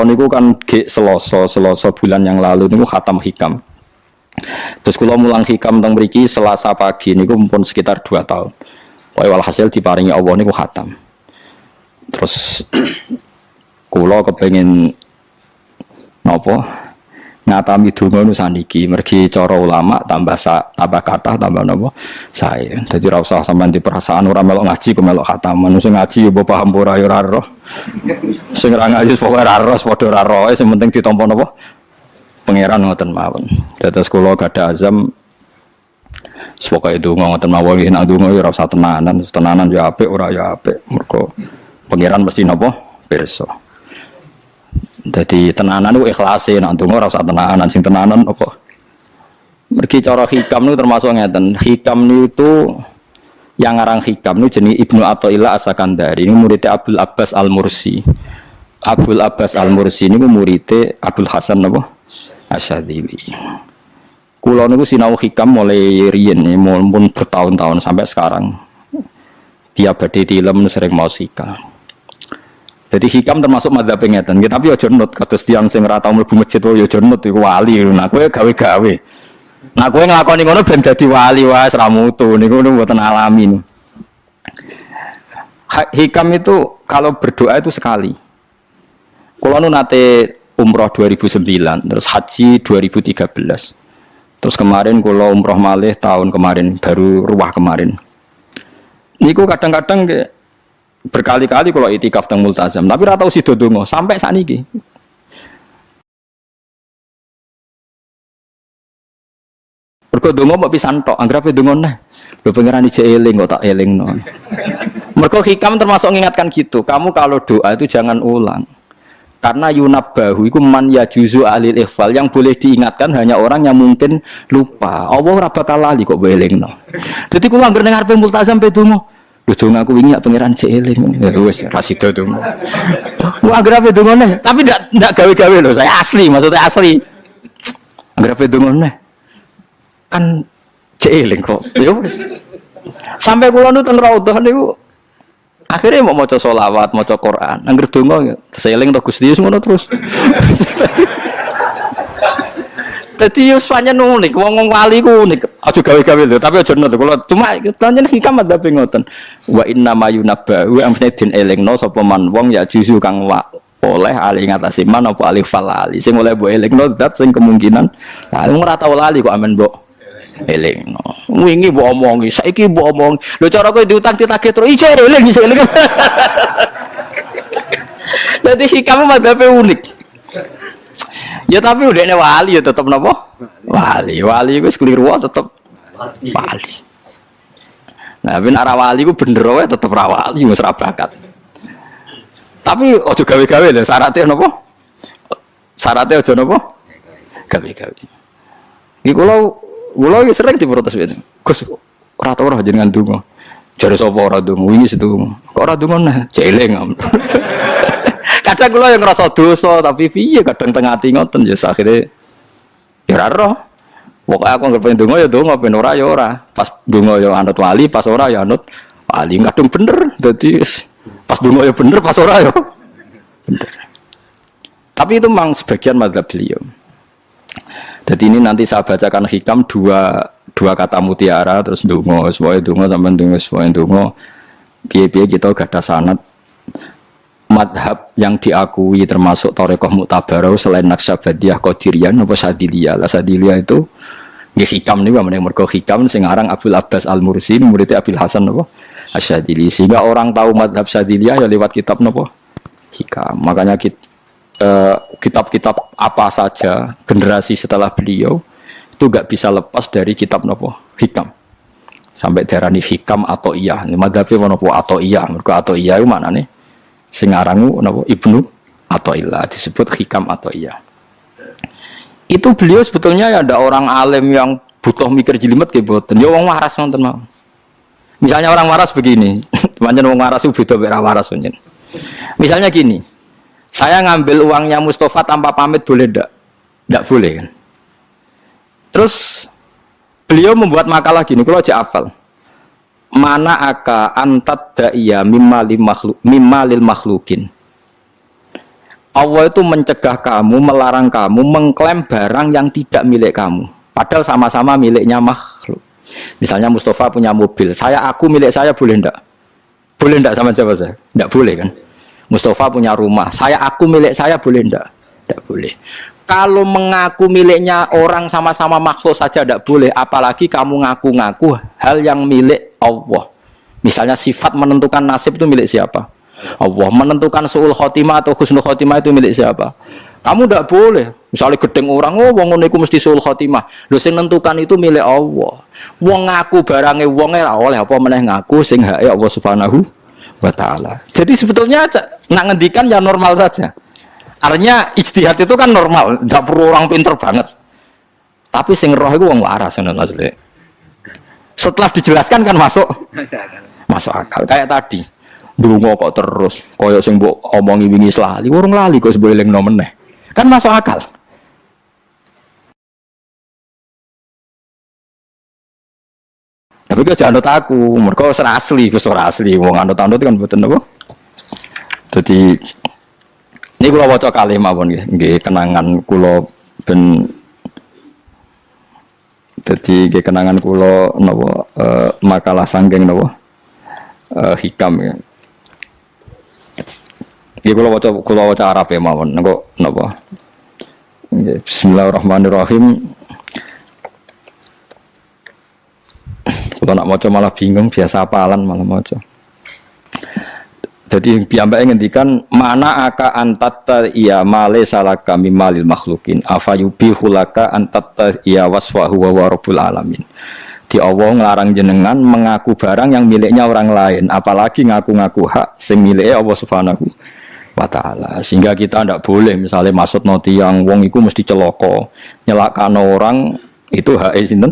niku kan Selasa bulan yang lalu niku khatam hikam. Terus kula mulang hikam teng mriki Selasa pagi niku pun sekitar 2 tahun. Pokoke walhasil diparingi Allah niku khatam. Terus kula kepengin napa? Ngatami donga nu saniki mergi cara ulama tambah kathah tambah napa sae. Dadi ora usah sampean di perasaan ora melok ngaji kok melok khataman. Sing ngaji yo paham ora yo ora roh. Sing ora ngaji pokoke ora roh padha ora roh, sing penting ditampa napa pangeran ngoten mawon. Dados kula gadah azam pokoke donga ngoten mawon nek donga yo ora usah tenanan yo apik ora yo apik. Mergo pangeran mesti napa pirsa. Jadi tenanan itu ikhlasin, nanti ora usah tenanan, sing tenanan apa? Mergi cara hikam itu termasuk ngeten. Hikam itu yang ngarang hikam itu jenis Ibnu Athaillah As-Sakandari. Ini muridnya Abdul Abbas Al-Mursi. Abdul Abbas Al-Mursi ini muridnya Abdul Hasan apa? Asyadzili. Kulo niku sinau hikam mulai riyen mun bertahun-tahun sampai sekarang. Tiap badhe tilem sering mau hikam. Jadi hikam termasuk madzhab ngeten. Tapi aja nut kados tiyang sing ora tau mlebu masjid yo aja nut iku wali. Nah kowe gawe-gawe. Nah kowe nglakoni ngono ben dadi wali wae ora mutu niku mboten alami. Hikam itu kalau berdoa itu sekali. Kula nu nate umroh 2009, terus haji 2013. Terus kemarin kula umroh malih tahun kemarin, baru ruwah kemarin. Niku kadang-kadang berkali-kali kalau itikaf teng multazam, tapi ora tau sida donga sampai sakniki. Mergo donga mbok pisan tok, anggere donga neh. Lho pangeran ije eling kok tak elingno. Mergo hikam termasuk mengingatkan gitu. Kamu kalau doa itu jangan ulang. Karena yunabbahu iku man yajuzu alil ikhfal, yang boleh diingatkan hanya orang yang mungkin lupa. Allah ora bakal lali kok mbok elingno. Dadi kula anggere ning ngarepe multazam pe donga. Dong aku wingi ya pangeran celing. Ya wis ra sida dong. Wah anggere dongone, tapi ndak gawe-gawe lho, saya asli, maksudnya asli. Anggere dongone. Kan celing kok. Ya wis. Sampai kula nu teng raudhah niku akhirnya mau maca selawat, maca Quran. Anggere donga seling to Gusti ngono terus. Dadi yo pancen unik, wong wali ku unik. Aja gawe-gawe lho, tapi aja nut kula cuma pancen hikam ada ngoten. Wa inna mayunabba wa amne din elingno sapa man wong ya juzu kang oleh ali ngatasi man apa alif falali. Sing oleh mbok elingno zat sing kemungkinan ora tau lali kok amen mbok elingno. Wingi mbok omongi, saiki mbok omong. Lho cara kowe diutang ditagih terus iso eling iso eling. Dadi hikam madhabe unik. Ya tapi udahnya wali ya tetap napa? Wali itu keliru tetap wali. Nah, ben arah wali ku bener wae tetep ra wali wis ra bakat. Tapi aja gawe-gawe lho, syaratnya napa? Syaratnya aja napa? Gawe-gawe. Iki kula iki sering diprotes wene. Gus ora tau ora jenengan donga. Jare sapa ora donga? Wingi sedonga. Kok ora donga nah? Jeling. Kadang kula yang ngerasa dosa tapi piye kadang tengah ati ngoten ya akhire ya ora roh. Pokoke aku anggere pengen donga ya donga, ben ora ya ora. Pas donga ya anut wali, pas ora ya anut wali. Kadang bener. Dadi pas donga ya bener, pas ora ya bener. Tapi itu memang sebagian mazhab beliau. Jadi ini nanti saya bacakan hikam dua kata mutiara terus donga, supaya donga sampean donga, supaya donga. Piye-piye kita gak ada sanad madhab yang diakui termasuk Thariqah Mu'tabarah selain Naqsyabandiyah, Qadiriyah apa Sadiliyah. Lah Sadiliyah itu nggih hikam niku mergo hikam sing aran Abdul Abbas Al-Mursi murid Abil Hasan apa Asyadzili. Sehingga orang tahu madhab Sadiliyah ya lewat kitab napa hikam. Makanya kitab-kitab apa saja generasi setelah beliau itu enggak bisa lepas dari kitab napa hikam. Sampai darani hikam atau iya. Madhabe napa atau iya. Mergo atau iya iku maknane sing arangu napa Ibnu Athaillah disebut hikam atau iya. Itu beliau sebetulnya ya ada orang alim yang butuh mikir jelimet nggih mboten. Ya wong waras wonten mawon. Misalnya orang waras begini, pancen wong waras itu beda mek waras pancen. Misalnya gini, saya ngambil uangnya Mustafa tanpa pamit boleh ndak? Ndak boleh kan? Terus beliau membuat makalah gini, kalau aja hafal. Mana aka antat da'iyya mimma lil makhlukin. Allah itu mencegah kamu, melarang kamu mengklaim barang yang tidak milik kamu. Padahal sama-sama miliknya makhluk. Misalnya Mustafa punya mobil, aku milik saya boleh enggak? Boleh enggak sama siapa saya? Enggak boleh kan? Mustafa punya rumah, aku milik saya boleh enggak? Enggak boleh. Kalau mengaku miliknya orang sama-sama makhluk saja tidak boleh, apalagi kamu ngaku-ngaku hal yang milik Allah. Misalnya sifat menentukan nasib itu milik siapa? Allah. Menentukan su'ul khotimah atau husnul khotimah itu milik siapa? Kamu tidak boleh. Misalnya gedeng orang, wong ngono iku mesti su'ul khotimah. Lho sing menentukan itu milik Allah. Wong ngaku barange wonge ora oleh apa meneh ngaku sing hake Allah Subhanahu wa taala. Jadi sebetulnya nak ngendikan ya normal saja. Artinya ijtihad itu kan normal, tidak perlu orang pinter banget. Tapi sing roh itu wong waras ngono asli. Setelah dijelaskan kan masuk akal. Kayak tadi. Ndonga kok terus koyo sing mbok omongi wingi lali, urung lali kok sebule elingno meneh. Kan masuk akal. Tapi kok jangan anut aku, mergo ora asli, ora asli. Wong anut-anut kan mboten apa. Dadi ini kula waca kalih mawon nggih kenangan kula ben dadi nggih kenangan kula napa makalah sanggeng napa hikam ya. Nggih kula waca Arab mawon napa napa. Nggih bismillahirrahmanirrahim. Kula nak maca malah bingung, biasa hafalan malah maca. Jadi piyambake ngendikan mana aka antatta iya male salaka mimalil makhlukin afayubihu laka antatta iya wasfahu wa rabbul alamin. Di Allah ngelarang jenengan mengaku barang yang miliknya orang lain, apalagi ngaku-ngaku hak sing milike Allah Subhanahu wa taala. Sehingga kita ndak boleh misalnya maksud noti yang wong iku mesti celoko, nyelakano orang itu hak sinten?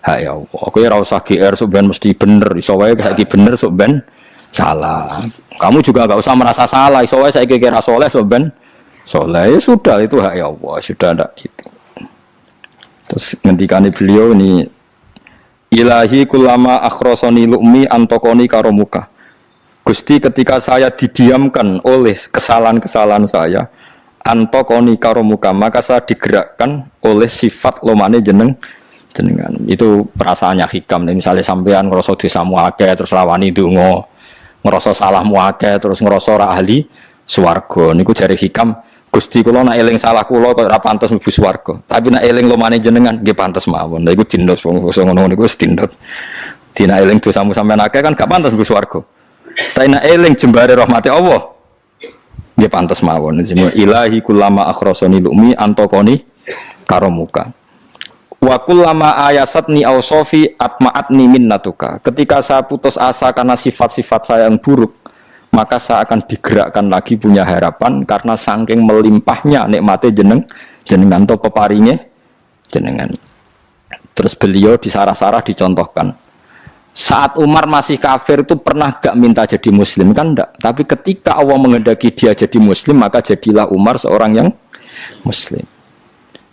Hak Allah. Kowe ora usah GR sok ben mesti bener, iso wae saiki bener sok ben salah. Kamu juga enggak usah merasa salah. Soalnya saya kira soleh soben soleh sudah itu hak Allah, sudah ada itu. Terus ngendikane beliau ini ilahi kulama akhrosoni lu'mi antokoni karomuka. Gusti ketika saya didiamkan oleh kesalahan-kesalahan saya antokoni karomuka, maka saya digerakkan oleh sifat lomane jenengan. Itu perasaannya hikam. Misalnya sampean ngerasa dosamu akeh terus lawani donga, ngerasa salahmu akeh terus ngerasa ora ahli swarga. Niku jare hikam, Gusti kula nak eling salah kula kok ora pantes mlebu swarga. Tapi nak eling lumane jenengan nggih pantes mawon. Lha iku dindos wong ngono niku wis dindos. Dina eling dosamu sampean akeh kan gak pantes mlebu swarga. Tapi nak eling jembare rahmate Allah nggih pantes mawon. Ilahi kullama akhrasani lumi antokoni karomuka. Wa kullama ayasatni ausofi atma'atni minnatuka. Ketika saya putus asa karena sifat-sifat saya yang buruk, maka saya akan digerakkan lagi punya harapan karena saking melimpahnya nikmate jenengan to peparinge jenengan. Terus beliau disarah-sarah dicontohkan. Saat Umar masih kafir itu pernah gak minta jadi muslim kan enggak, tapi ketika Allah menghendaki dia jadi muslim maka jadilah Umar seorang yang muslim.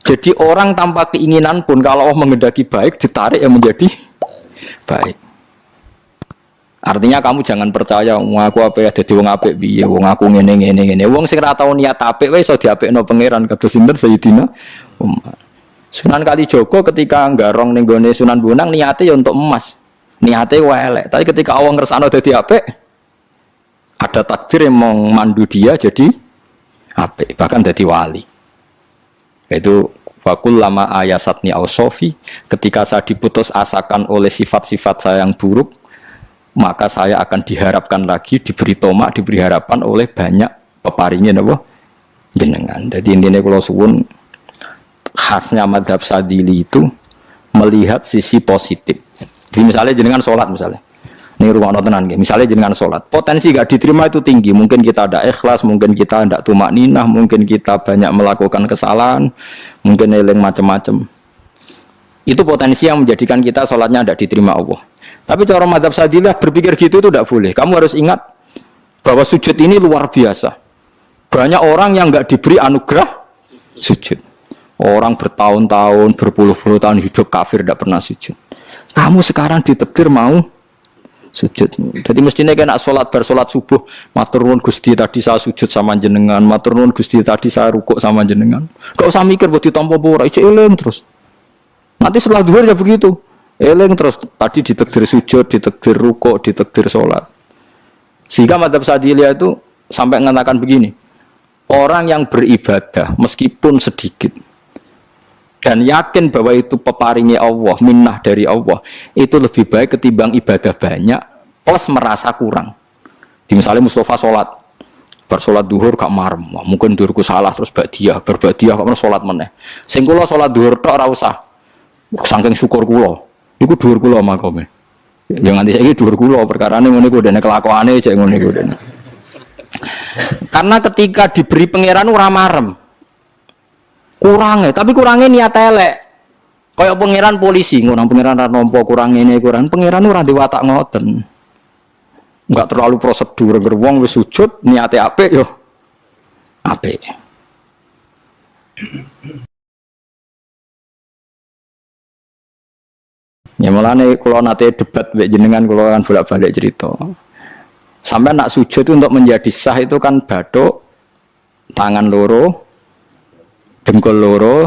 Jadi orang tanpa keinginan pun kalau Allah menghendaki baik ditarik yang menjadi baik. Artinya kamu jangan percaya aku apa ya dadi wong apik piye, wong aku ngene. Wong sing ora tau niat apik wae iso diapikno pangeran kados sinten Sayyidina Umar. Sunan Kalijaga ketika nggarong ning gone Sunan Bonang niate ya untuk emas. Niate wae elek, tapi ketika Allah ngersakno dadi apik ada takdir yang memandu dia jadi apik, bahkan dadi wali. Itu wakul lama ayasatni ausofi, ketika saya diputus asakan oleh sifat-sifat saya yang buruk, maka saya akan diharapkan lagi, diberi tomak, diberi harapan oleh banyak peparingnya napa jenengan. Jadi intinya kalau suwun khasnya madhab Sadili itu melihat sisi positif. Jadi misalnya jenengan sholat misalnya, ini rumah tenan gitu. Misalnya jenengan sholat, potensi gak diterima itu tinggi. Mungkin kita ada ikhlas, mungkin kita ada tumak ninah, mungkin kita banyak melakukan kesalahan, mungkin eling macam-macam. Itu potensi yang menjadikan kita sholatnya tidak diterima Allah. Tapi cara madhab Sadilah berpikir gitu itu tidak boleh. Kamu harus ingat bahwa sujud ini luar biasa. Banyak orang yang nggak diberi anugerah sujud. Orang bertahun-tahun, berpuluh-puluh tahun hidup kafir tidak pernah sujud. Kamu sekarang ditakdir mau sujud. Jadi mestinya kena sholat bersolat subuh, matur nuwun Gusti tadi saya sujud sama jenengan, matur nuwun Gusti tadi saya rukuk sama jenengan. Gak usah mikir buat ditampa apa ora, eling terus. Nanti setelah zuhur ya begitu. Eling terus tadi ditakdir sujud, ditakdir rukuk, ditakdir sholat. Sehingga madzhab Syadziliyah itu sampai mengatakan begini. Orang yang beribadah meskipun sedikit dan yakin bahwa itu peparingnya Allah, minnah dari Allah, itu lebih baik ketimbang ibadah banyak plus merasa kurang. Di misalnya Mustafa sholat, bersolat duhur gak marem, mungkin duhurku salah terus berbadiah kok sholat meneh. Sing kula sholat duhur tok ora usah. Saking syukur kula, iku duhur kula makome. Ya nganti saiki duhur kula perkarane ngene iku dene kelakuane cek ngene iku dene. Karena ketika diberi pangeran ora marem. Kurangnya, tapi kurangnya niat elek. Kayak pangeran polisi, ngurang pangeran ra nampa kurang ini kurang. Pangeran ora diwatak ngoten. Enggak terlalu prosedur, wong wis sujud niate apik yo. Apik. Ya mulane kula nate debat mbek jenengan kula kan bolak-balik cerita. Sampai nak sujud untuk menjadi sah itu kan bathuk, tangan loro, dengkul loro,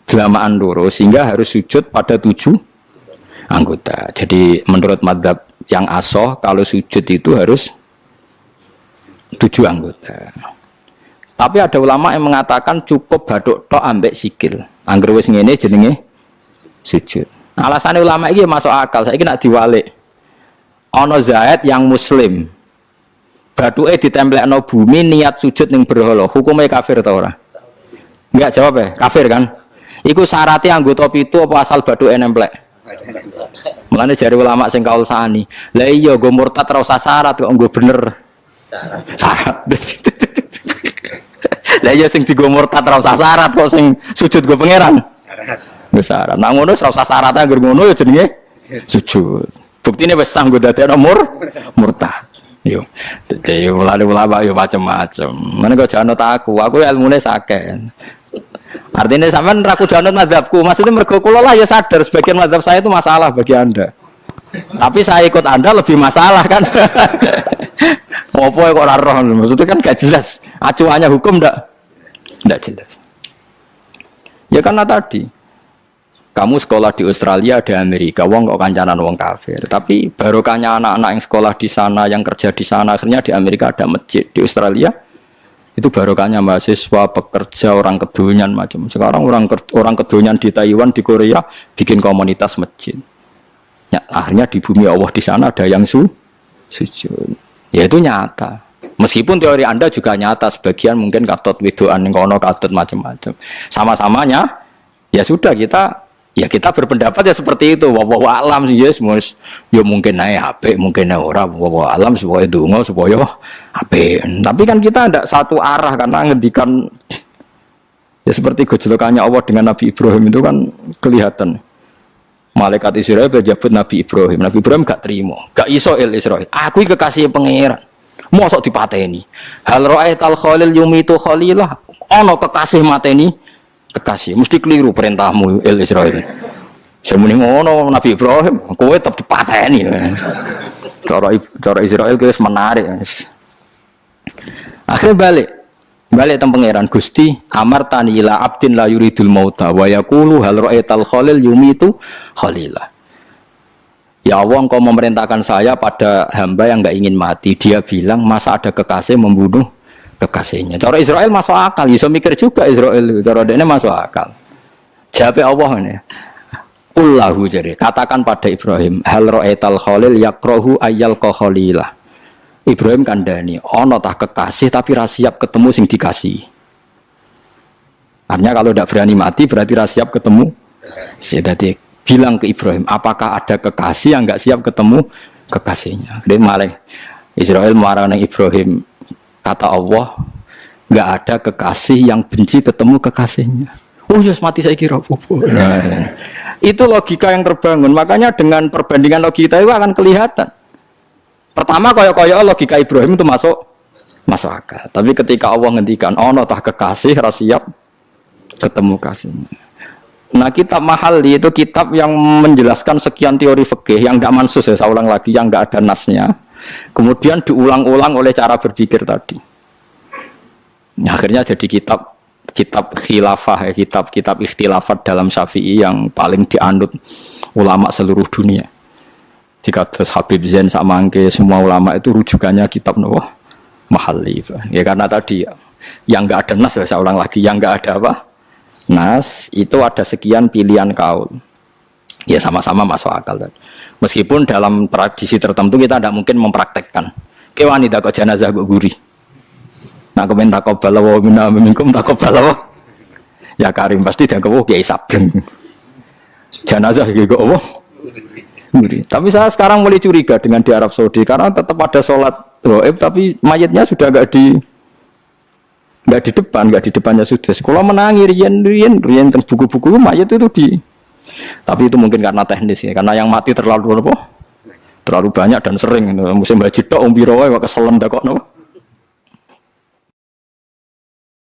delamaan loro, sehingga harus sujud pada 7 anggota. Jadi menurut madzhab yang asoh kalau sujud itu harus 7 anggota. Tapi ada ulama yang mengatakan cukup bathuk tok ambek sikil. Angger wis ngene jenenge sujud. Alasannya ulama iki masuk akal. Saiki nak diwalik. Ana Zaid yang muslim. Bathuke ditemplekno bumi niat sujud ning berhala. Hukumnya kafir ta ora? Enggak jawab ya, kafir kan? Iku syaratnya anggota pitu apa asal bathuke nemplek? Mulane jari ulama sing kaul sani. Lah iya nggo murtad ora usah syarat kok nggo bener. Syarat. Lah iya sing digo murtad ora usah syarat kok sing sujud nggo pangeran. Syarat. Nggo syarat. Nah ngono ora usah syarat anggere ngono ya jenenge sujud. Buktine wis sah nggo dadekno murtad. Yo, jadi ulama yo macam-macam. Mana kau jangan aku ilmunya sakit. Artinya sampean raku jangan mazhabku. Maksudnya mergo kula lah ya sadar sebagian mazhab saya itu masalah bagi anda. Tapi saya ikut anda lebih masalah kan. Apa kok ora roh? Maksudnya kan gak jelas. Acuannya hukum ndak jelas. Ya karena tadi kamu sekolah di Australia, di Amerika, wong kok kancanan wong kafir. Tapi barokahnya anak-anak yang sekolah di sana, yang kerja di sana, akhirnya di Amerika ada masjid. Di Australia itu barokahnya mahasiswa, pekerja, orang kedonyan macam. Sekarang orang kedonyan di Taiwan, di Korea bikin komunitas masjid. Ya, akhirnya di bumi Allah di sana ada yang sujud. Ya itu nyata. Meskipun teori Anda juga nyata, sebagian mungkin katut widoan yang kono katut macam-macam. Sama-samanya ya sudah kita berpendapat ya seperti itu. Wallahu alam sih yes, ya mungkin naik HP, mungkin naik ora. Wallahu alam supaya donga supaya HP. Tapi kan kita ada satu arah karena ngendikan ya seperti gejolokannya Allah dengan Nabi Ibrahim itu kan kelihatan. Malaikat Israel berjabut Nabi Ibrahim. Nabi Ibrahim gak terima, gak iso Israel. Aku kekasih pangeran. Mosok dipateni. Hal ra'aital khalil yumitu khalilah. Ono kekasih mateni kekasih, mesti keliru perintahmu Israel. Semuni ngono Nabi Ibrahim, kowe tetep dipateni. Cara Israel wis menarik. Akhirnya balik teng pangeran Gusti, amartani ila abdin la yuridul mauta wa yaqulu hal ra'aital khalil yumitu khalilah. Ya Allah, engkau memerintahkan saya pada hamba yang enggak ingin mati. Dia bilang, masa ada kekasih membunuh kekasihnya. Cara Israel masuk akal, bisa mikir juga Israel. Cara dia masuk akal. Jawab Allah ini. Qullahu jadi katakan pada Ibrahim, hal ra'aital khalil yakrahu ayyal khalilah. Ibrahim kandhani, ana tah kekasih tapi ra siap ketemu sing dikasih. Artinya kalau tidak berani mati berarti ra siap ketemu. Jadi bilang ke Ibrahim, apakah ada kekasih yang enggak siap ketemu kekasihnya? Dia malah Israel marah nang Ibrahim. Kata Allah, nggak ada kekasih yang benci ketemu kekasihnya. Oh yes, mati saya kira. Nah, itu logika yang terbangun. Makanya dengan perbandingan logika itu akan kelihatan. Pertama, koyo-koyo logika Ibrahim itu masuk akal. Tapi ketika Allah ngendikan, oh no tah kekasih, rasiap ketemu kasihnya. Nah, kitab Mahalli itu kitab yang menjelaskan sekian teori fikih yang tidak mansus ya, saya ulang lagi, yang nggak ada nasnya. Kemudian diulang-ulang oleh cara berpikir tadi. Nah, akhirnya jadi kitab khilafah, ya, kitab ikhtilafat dalam Syafi'i yang paling dianut ulama seluruh dunia. Jika terus Habib Zain Samangke, semua ulama itu rujukannya kitab Mahalli. Ya karena tadi yang nggak ada nas, ya, saya ulang lagi, yang nggak ada apa? Nas itu ada sekian pilihan kaul. Ya sama-sama masuk akal. Meskipun dalam tradisi tertentu kita tidak mungkin mempraktekkan. Kewan tidak kok jenazah kok gurih. Nah komen takobala wa minkum takobala. Ya Karim pasti dia kok kiai sabreng. Jenazah gitu kok gurih. Tapi saya sekarang mulai curiga dengan di Arab Saudi karena tetap ada sholat gaib tapi mayatnya sudah nggak di depannya sudah. Sekolah menangi rian dan buku-buku mayat itu tapi itu mungkin karena teknis ya, karena yang mati terlalu banyak dan sering. Musim haji tok umbiro wae keselen dak kok